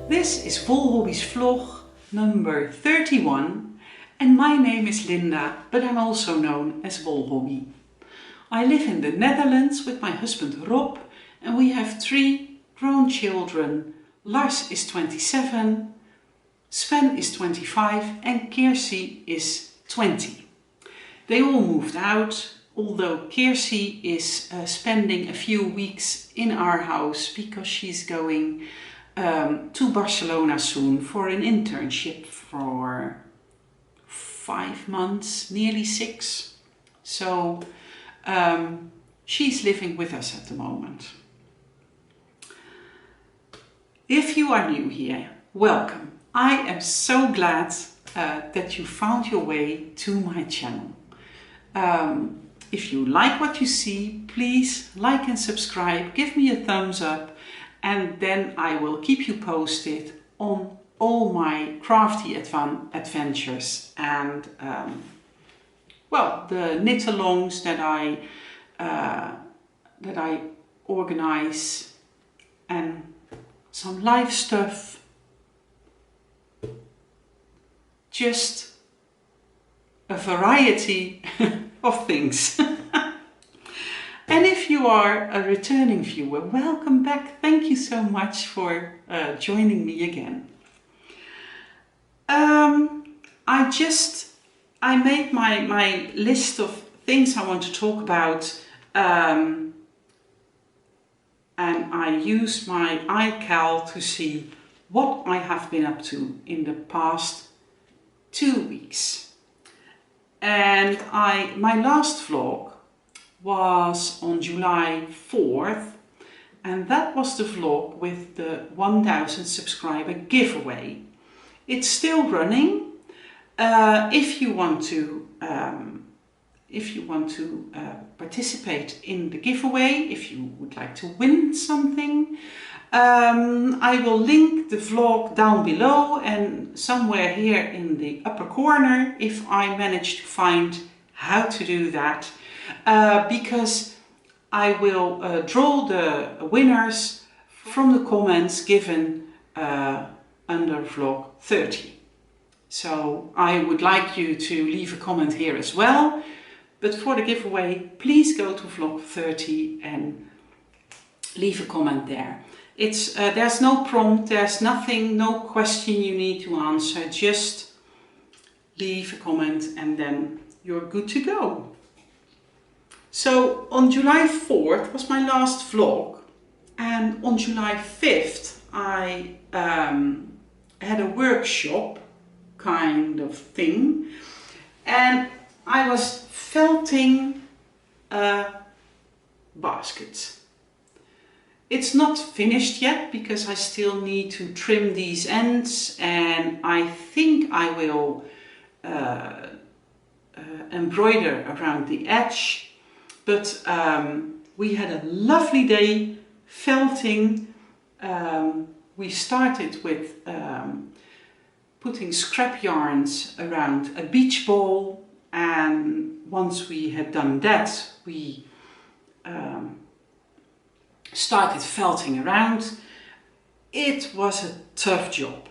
This is Wool Hobbies vlog number 31 and my name is Linda, but I'm also known as Wool Hobby. I live in the Netherlands with my husband Rob and we have 3 grown children. Lars is 27, Sven is 25 and Kirsi is 20. They all moved out, although Kirsi is spending a few weeks in our house because she's going to Barcelona soon for an internship for 5 months, nearly 6. So she's living with us at the moment. If you are new here, welcome. I am so glad that you found your way to my channel. If you like what you see, please like and subscribe, give me a thumbs up, and then I will keep you posted on all my crafty adventures and well, the knit-alongs that I organize and some live stuff. Just a variety of things. And if you are a returning viewer, welcome back. Thank you so much for joining me again. I made my list of things I want to talk about and I used my iCal to see what I have been up to in the past 2 weeks. And my last vlog was on July 4th, and that was the vlog with the 1000 subscriber giveaway. It's still running. If you want to participate in the giveaway, if you would like to win something, I will link the vlog down below and somewhere here in the upper corner if I manage to find how to do that. Because I will draw the winners from the comments given under vlog 30. So I would like you to leave a comment here as well, but for the giveaway please go to vlog 30 and leave a comment there. There's no prompt, there's nothing, no question you need to answer, just leave a comment and then you're good to go. So on July 4th was my last vlog, and on July 5th I had a workshop kind of thing and I was felting a basket. It's not finished yet because I still need to trim these ends and I think I will embroider around the edge. But we had a lovely day felting. We started with putting scrap yarns around a beach ball, and once we had done that we started felting around. It was a tough job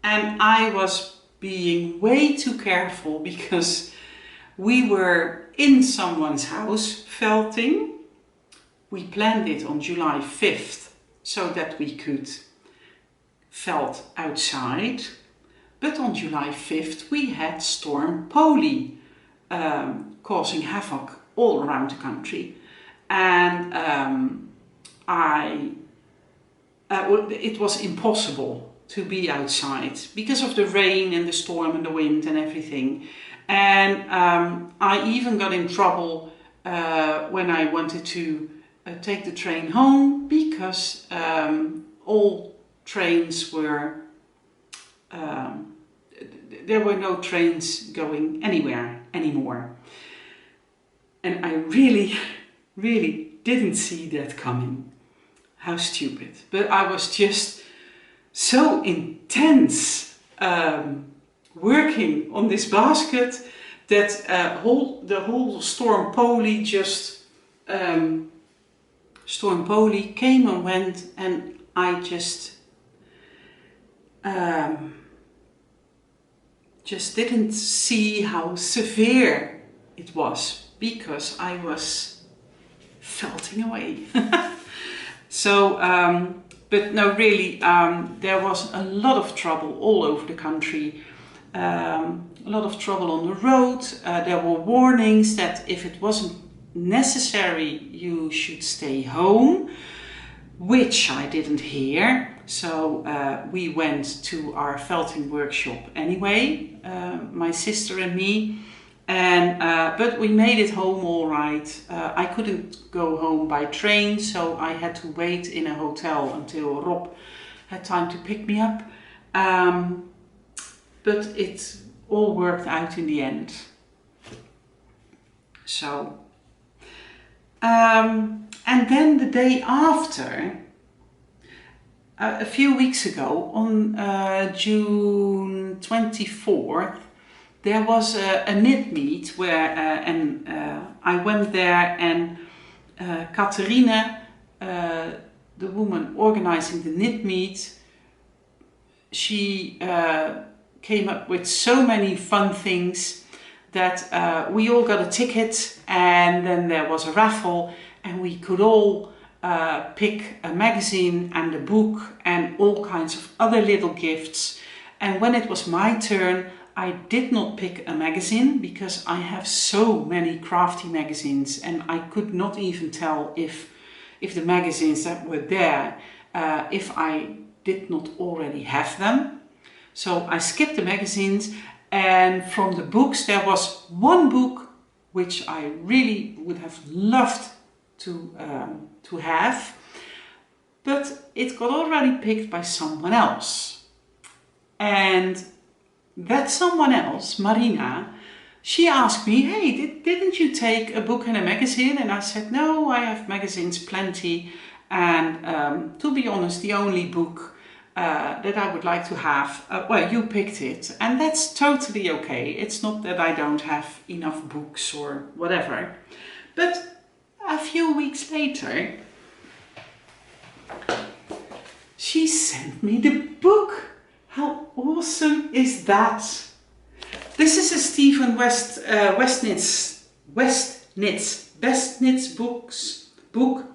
and I was being way too careful because we were in someone's house felting. We planned it on July 5th so that we could felt outside, but on July 5th we had Storm Polly causing havoc all around the country, and it was impossible to be outside because of the rain and the storm and the wind and everything. And I even got in trouble when I wanted to take the train home because all trains were, there were no trains going anywhere anymore. And I really didn't see that coming. How stupid. But I was just so intense working on this basket that the whole Storm Polly just Storm Polly came and went, and I just just didn't see how severe it was, because I was felting away. So, but no, really, there was a lot of trouble all over the country. A lot of trouble on the road. There were warnings that if it wasn't necessary, you should stay home, which I didn't hear. So we went to our felting workshop anyway, my sister and me, and but we made it home all right. I couldn't go home by train, so I had to wait in a hotel until Rob had time to pick me up. But it all worked out in the end. So, and then the day after, a few weeks ago, on June 24th, there was a knit meet where, I went there, and Catharine, the woman organizing the knit meet, she came up with so many fun things that we all got a ticket, and then there was a raffle, and we could all pick a magazine and a book and all kinds of other little gifts. And when it was my turn, I did not pick a magazine because I have so many crafty magazines, and I could not even tell if the magazines that were there, if I did not already have them. So I skipped the magazines, and from the books there was one book which I really would have loved to have, but it got already picked by someone else. And that someone else, Marina, she asked me, hey, didn't you take a book and a magazine? And I said, no, I have magazines plenty, and to be honest, the only book that I would like to have, well, you picked it, and that's totally okay. It's not that I don't have enough books or whatever. But a few weeks later, she sent me the book. How awesome is that? This is a Stephen Westnitz Best Knits book,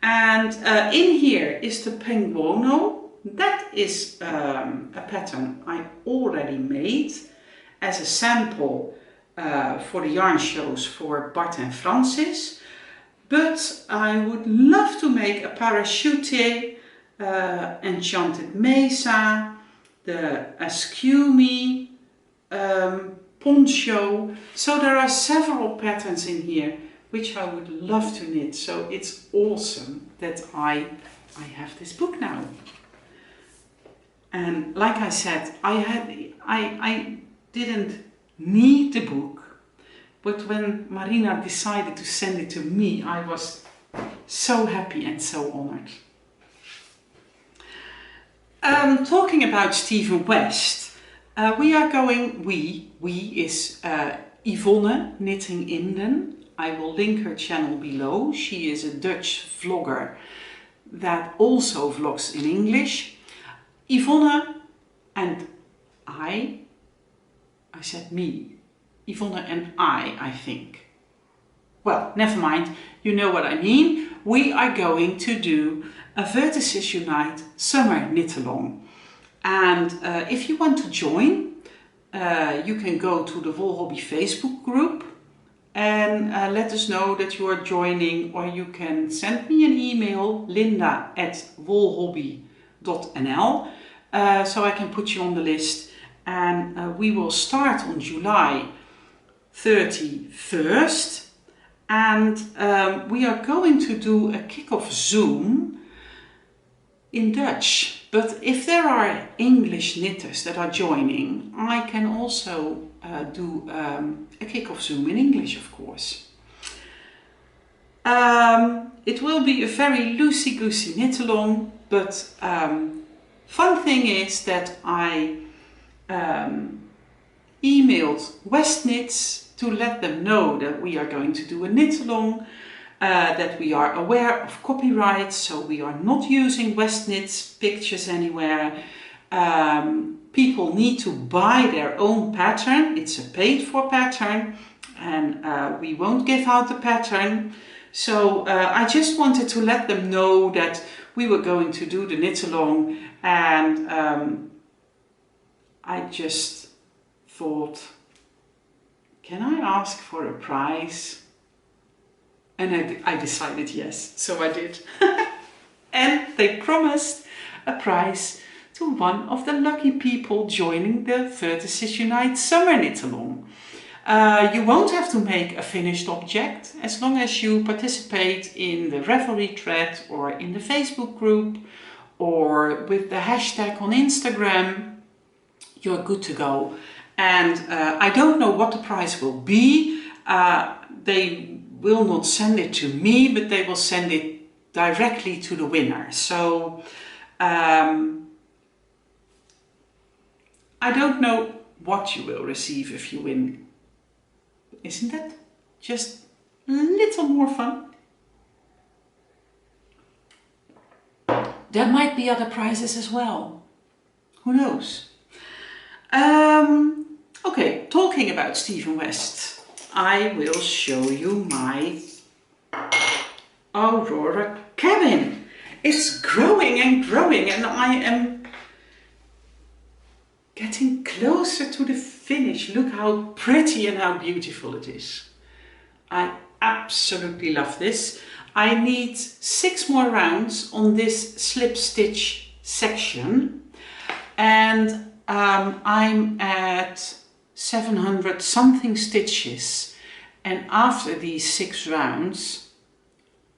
and in here is the Penguono. That is a pattern I already made as a sample for the yarn shows for Bart and Francis, but I would love to make a Parachute, Enchanted Mesa, the Askew Me, Poncho. So there are several patterns in here which I would love to knit. So it's awesome that I have this book now. And like I said, I didn't need the book, but when Marina decided to send it to me, I was so happy and so honored. Talking about Stephen West, we are going, we is Yvonne Knitting Inden. I will link her channel below. She is a Dutch vlogger that also vlogs in English. Yvonne and I said me, Yvonne and I think. Well, never mind, you know what I mean. We are going to do a Vertices Unite summer knit along. And if you want to join, you can go to the Wool Hobby Facebook group and let us know that you are joining, or you can send me an email, linda@woolhobby.nl, so I can put you on the list, and we will start on July 31st, and we are going to do a kick-off Zoom in Dutch. But if there are English knitters that are joining, I can also do a kick-off Zoom in English, of course. It will be a very loosey-goosey knit-along, but fun thing is that I emailed Westknits to let them know that we are going to do a knit-along, that we are aware of copyright, so we are not using Westknits pictures anywhere. People need to buy their own pattern. It's a paid for pattern, and we won't give out the pattern. So I just wanted to let them know that we were going to do the knit along, and I just thought, can I ask for a prize? And I decided yes, so I did. And they promised a prize to one of the lucky people joining the Vertices Unite Summer Knit Along. You won't have to make a finished object as long as you participate in the Ravelry thread or in the Facebook group or with the hashtag on Instagram. You're good to go. And I don't know what the prize will be. They will not send it to me, but they will send it directly to the winner. So I don't know what you will receive if you win. Isn't that just a little more fun? There might be other prizes as well. Who knows? Okay, talking about Stephen West, I will show you my Aurora cabin. It's growing and growing, and I am getting closer to the finish. Look how pretty and how beautiful it is. I absolutely love this. I need 6 more rounds on this slip stitch section, and I'm at 700 something stitches, and after these 6 rounds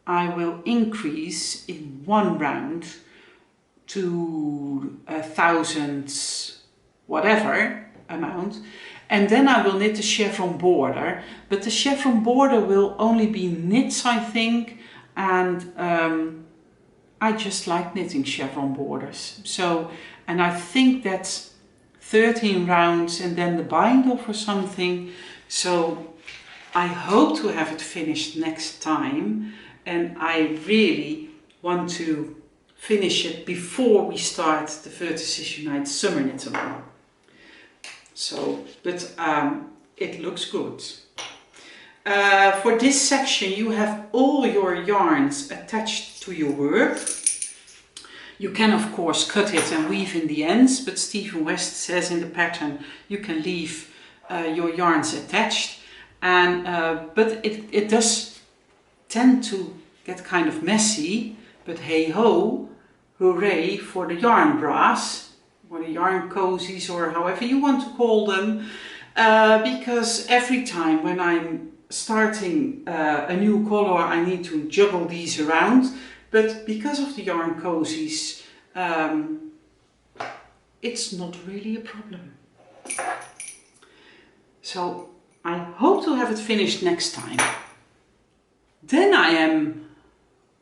I will increase in 1 round to 1,000 whatever amount, and then I will knit the chevron border, but the chevron border will only be knits, I think, and I just like knitting chevron borders. So, and I think that's 13 rounds and then the bind off or something. So I hope to have it finished next time, and I really want to finish it before we start the Vertices Unite Summer Knit Along. So, but it looks good. For this section you have all your yarns attached to your work. You can of course cut it and weave in the ends, but Stephen West says in the pattern you can leave your yarns attached, and but it does tend to get kind of messy, but hey ho, hooray for the yarn bras, or the yarn cozies, or however you want to call them, because every time when I'm starting a new color I need to juggle these around. But because of the yarn cozies, it's not really a problem. So I hope to have it finished next time. Then I am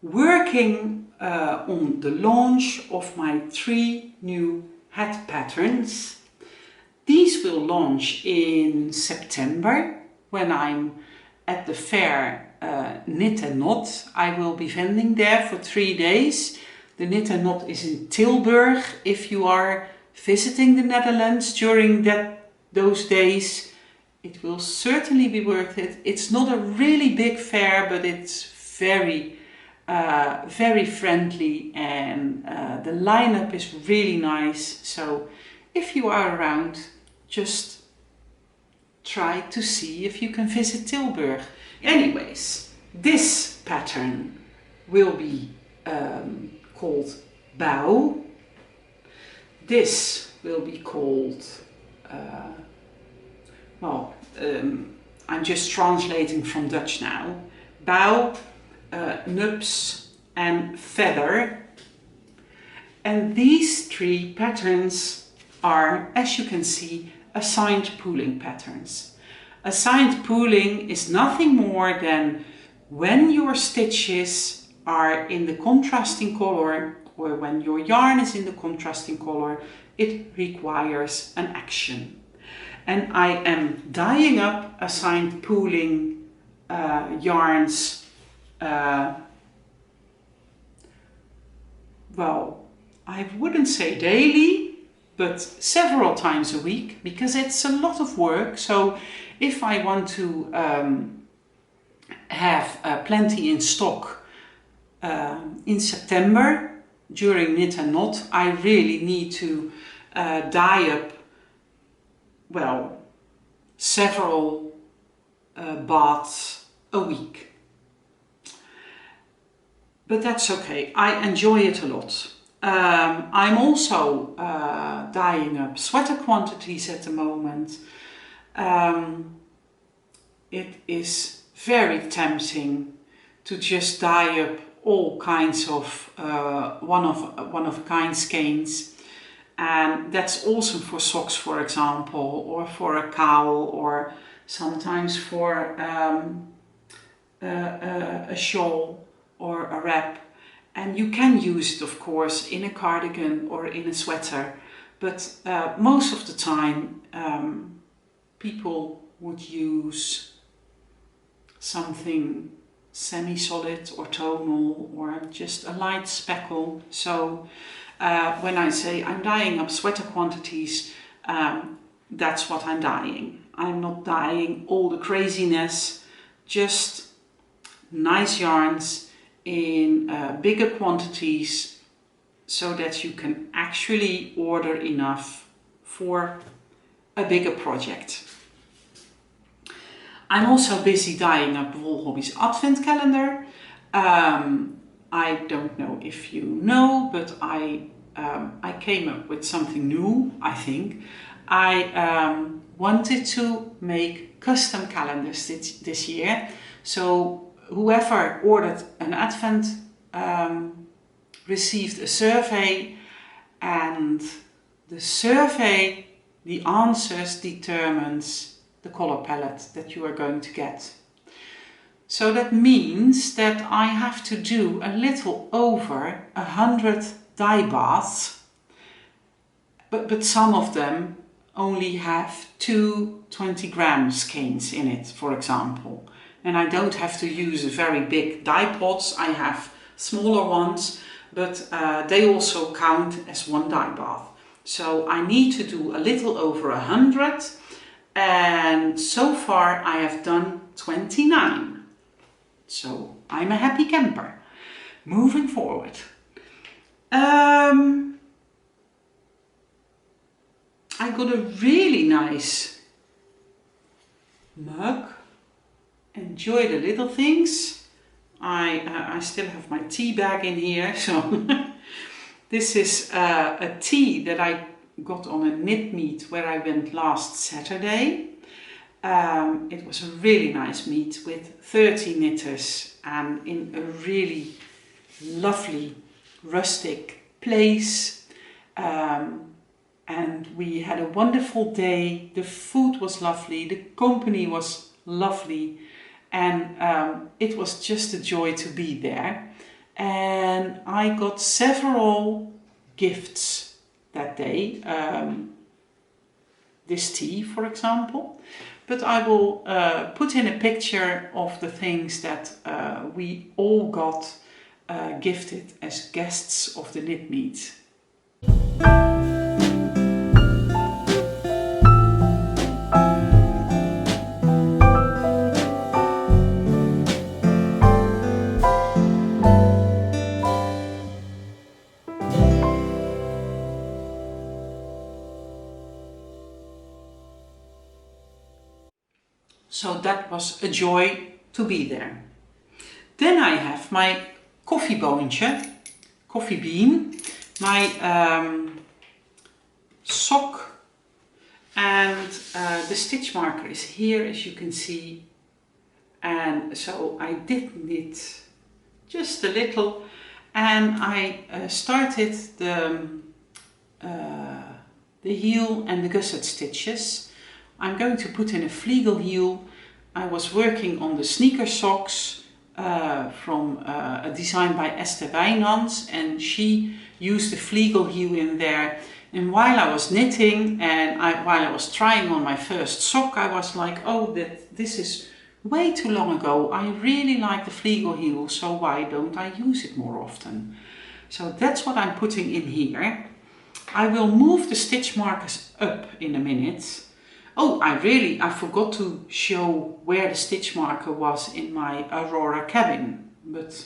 working on the launch of my 3 new hat patterns. These will launch in September when I'm at the fair Knit and Knot. I will be vending there for 3 days. The Knit and Knot is in Tilburg. If you are visiting the Netherlands during those days, it will certainly be worth it. It's not a really big fair, but it's very friendly, and the lineup is really nice. So if you are around, just try to see if you can visit Tilburg. Anyways, this pattern will be called Bow. This will be called, I'm just translating from Dutch now. Bow, Nups and Feather. And these 3 patterns are, as you can see, assigned pooling patterns. Assigned pooling is nothing more than when your stitches are in the contrasting color, or when your yarn is in the contrasting color, it requires an action. And I am dyeing up assigned pooling yarns, well, I wouldn't say daily, but several times a week, because it's a lot of work. So if I want to have plenty in stock in September during knit and knot, I really need to dye up, well, several baths a week. But that's okay, I enjoy it a lot. I'm also dyeing up sweater quantities at the moment. It is very tempting to just dye up all kinds of one of a kind skeins, and that's awesome for socks, for example, or for a cowl, or sometimes for a shawl or a wrap. And you can use it, of course, in a cardigan or in a sweater, but most of the time people would use something semi-solid or tonal or just a light speckle. So when I say I'm dyeing up sweater quantities, that's what I'm dyeing. I'm not dyeing all the craziness, just nice yarns in bigger quantities so that you can actually order enough for a bigger project. I'm also busy dyeing up Wool Hobbies Advent Calendar. I don't know if you know, but I came up with something new, I think. I wanted to make custom calendars this year. So whoever ordered an Advent received a survey, and the survey, the answers determines the color palette that you are going to get. So that means that I have to do a little over 100 dye baths, but some of them only have 2 20-gram skeins in it, for example. And I don't have to use very big dye pots, I have smaller ones, but they also count as one dye bath. So I need to do a little over 100, and so far I have done 29. So I'm a happy camper. Moving forward. I got a really nice mug. Enjoy the little things. I still have my tea bag in here. So this is a tea that I got on a knit meet where I went last Saturday. It was a really nice meet with 30 knitters and in a really lovely rustic place. And we had a wonderful day. The food was lovely, the company was lovely, and it was just a joy to be there. And I got several gifts that day. This tea, for example. But I will put in a picture of the things that we all got gifted as guests of the knit meet. So that was a joy to be there. Then I have my Koffieboontje, coffeebean, my sock, and the stitch marker is here, as you can see. And so I did knit just a little, and I started the heel and the gusset stitches. I'm going to put in a fleagle heel. I was working on the sneaker socks from a design by Esther Wijnands, and she used the fleagle heel in there. And while I was knitting and while I was trying on my first sock, I was like, oh, this is way too long ago. I really like the fleagle heel, so why don't I use it more often? So that's what I'm putting in here. I will move the stitch markers up in a minute. Oh, I forgot to show where the stitch marker was in my Aurora cabin, but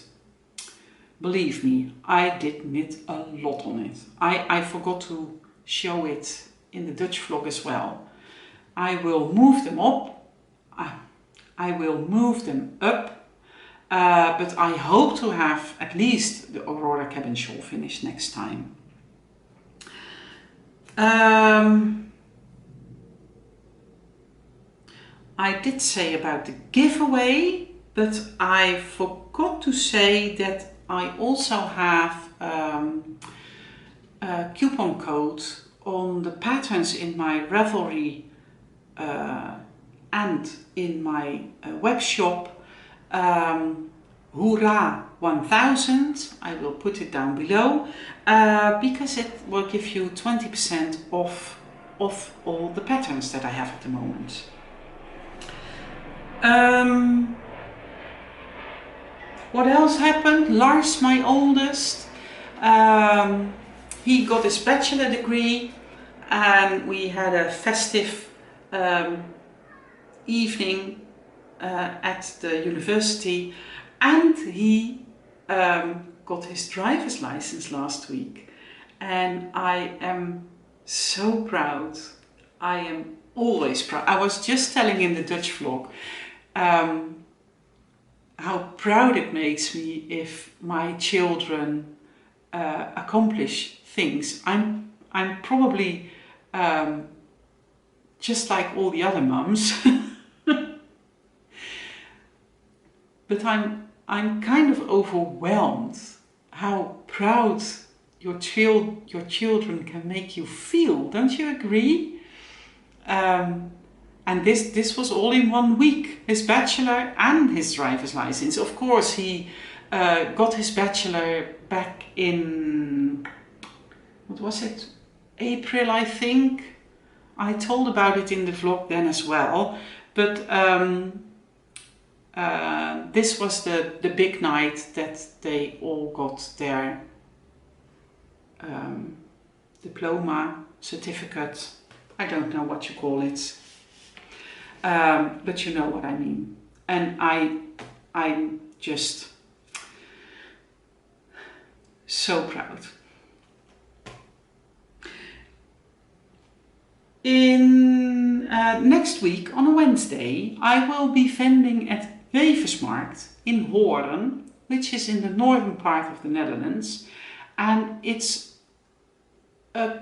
believe me, I did knit a lot on it. I forgot to show it in the Dutch vlog as well. I will move them up, I will move them up, but I hope to have at least the Aurora cabin shawl finished next time. I did say about the giveaway, but I forgot to say that I also have a coupon code on the patterns in my Ravelry and in my web shop. Hoera 1000, I will put it down below, because it will give you 20% off all the patterns that I have at the moment. What else happened? Lars, my oldest, he got his bachelor degree and we had a festive evening at the university, and he got his driver's license last week, and I am so proud. I am always proud. I was just telling in the Dutch vlog how proud it makes me if my children accomplish things. I'm probably just like all the other mums, but I'm kind of overwhelmed how proud your children can make you feel. Don't you agree? And this was all in 1 week, his bachelor and his driver's license. Of course, he got his bachelor back in, what was it, April, I think. I told about it in the vlog then as well, but this was the big night that they all got their diploma, certificate, I don't know what you call it, but you know what I mean. And I'm just so proud. In next week on a Wednesday, I will be vending at Wevermarkt in Hoorn, which is in the northern part of the Netherlands, and it's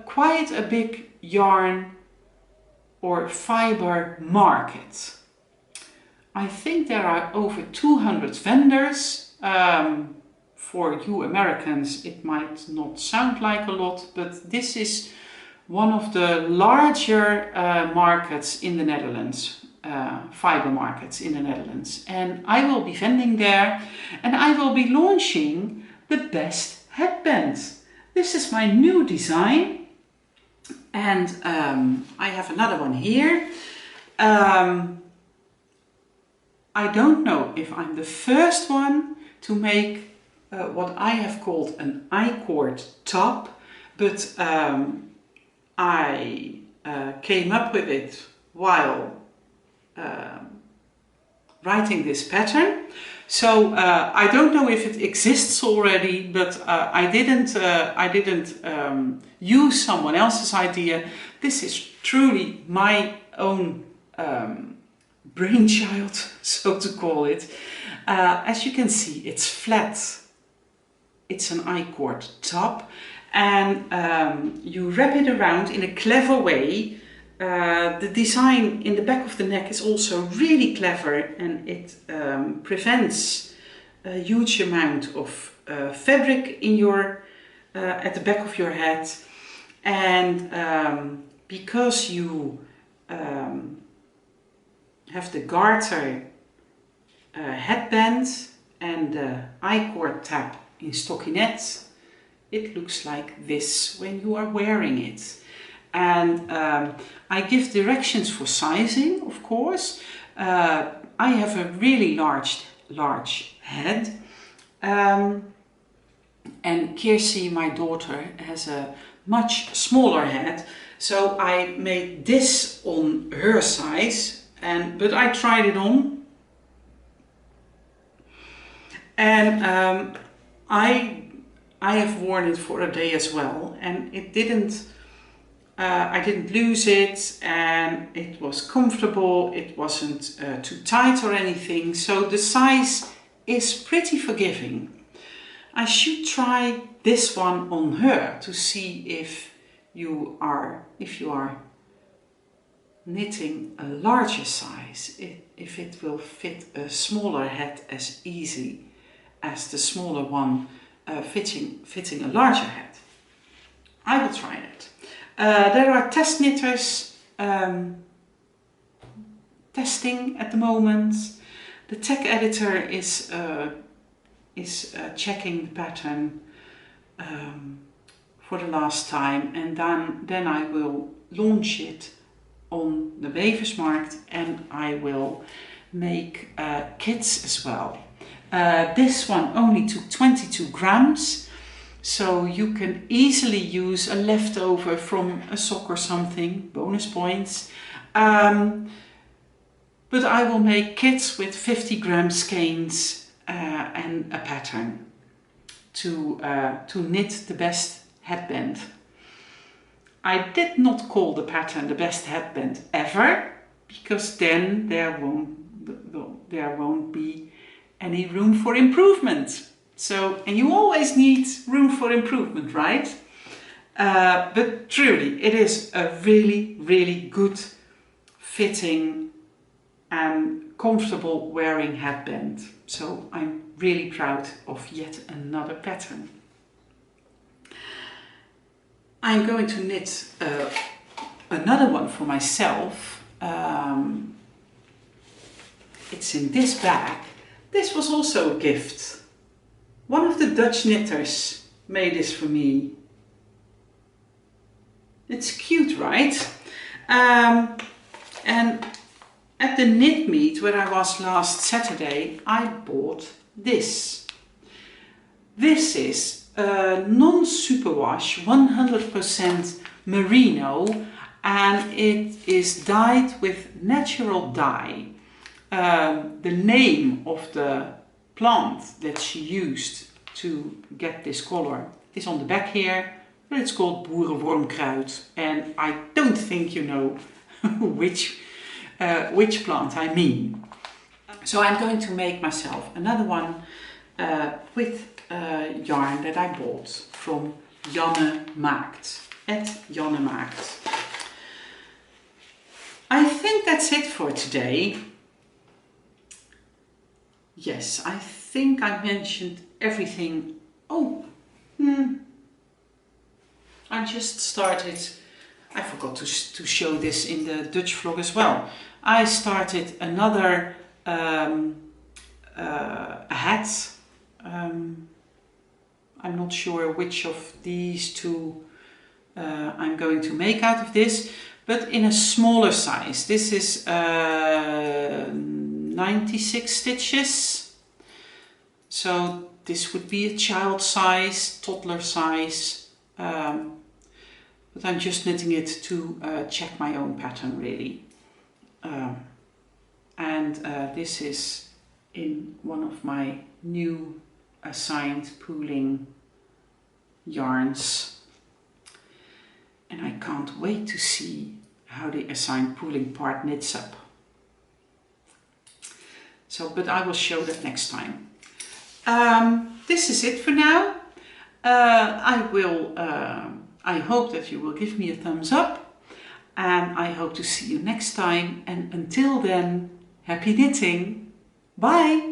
quite a big yarn or fiber market. I think there are over 200 vendors. For you Americans it might not sound like a lot, but this is one of the larger markets in the Netherlands, fiber markets in the Netherlands. And I will be vending there, and I will be launching the best headband. This is my new design, and I have another one here. I don't know if I'm the first one to make what I have called an I-cord top, but I came up with it while writing this pattern. So I don't know if it exists already, but I didn't use someone else's idea. This is truly my own brainchild, so to call it. As you can see, it's flat. It's an I-cord top, and you wrap it around in a clever way. The design in the back of the neck is also really clever, and it prevents a huge amount of fabric in your at the back of your head. And because you have the garter headband and the I-cord tab in stockinette, it looks like this when you are wearing it. And I give directions for sizing, of course. I have a really large head, and Kirsi, my daughter, has a much smaller head. So I made this on her size, but I tried it on, and I have worn it for a day as well, and it didn't. I didn't lose it, and it was comfortable. It wasn't too tight or anything, so the size is pretty forgiving. I should try this one on her to see if you are knitting a larger size, if it will fit a smaller head as easy as the smaller one fitting a larger head. I will try it. There are test knitters testing at the moment. The tech editor is checking the pattern for the last time, and then I will launch it on the Wevermarkt, and I will make kits as well. This one only took 22 grams. So you can easily use a leftover from a sock or something, bonus points. But I will make kits with 50 gram skeins and a pattern to knit the best headband. I did not call the pattern the best headband ever, because then there won't be any room for improvement. So, and you always need room for improvement, right? But truly, it is a really, really good fitting and comfortable wearing headband. So I'm really proud of yet another pattern. I'm going to knit another one for myself. It's in this bag. This was also a gift. One of the Dutch knitters made this for me. It's cute, right? And at the knit meet where I was last Saturday, I bought this. This is a non-superwash 100% merino, and it is dyed with natural dye. The name of the plant that she used to get this color is on the back here, but it's called boerenwormkruid, and I don't think you know which plant I mean. So I'm going to make myself another one with yarn that I bought from Wevermarkt, at Wevermarkt. I think that's it for today. Yes, I think I mentioned everything. Oh, I just started, I forgot to show this in the Dutch vlog as well. I started another hat. I'm not sure which of these two I'm going to make out of this, but in a smaller size. This is 96 stitches, so this would be a child size, toddler size, but I'm just knitting it to check my own pattern really. This is in one of my new assigned pooling yarns, and I can't wait to see how the assigned pooling part knits up. So, but I will show that next time. This is it for now. I hope that you will give me a thumbs up, and I hope to see you next time. And until then, happy knitting. Bye!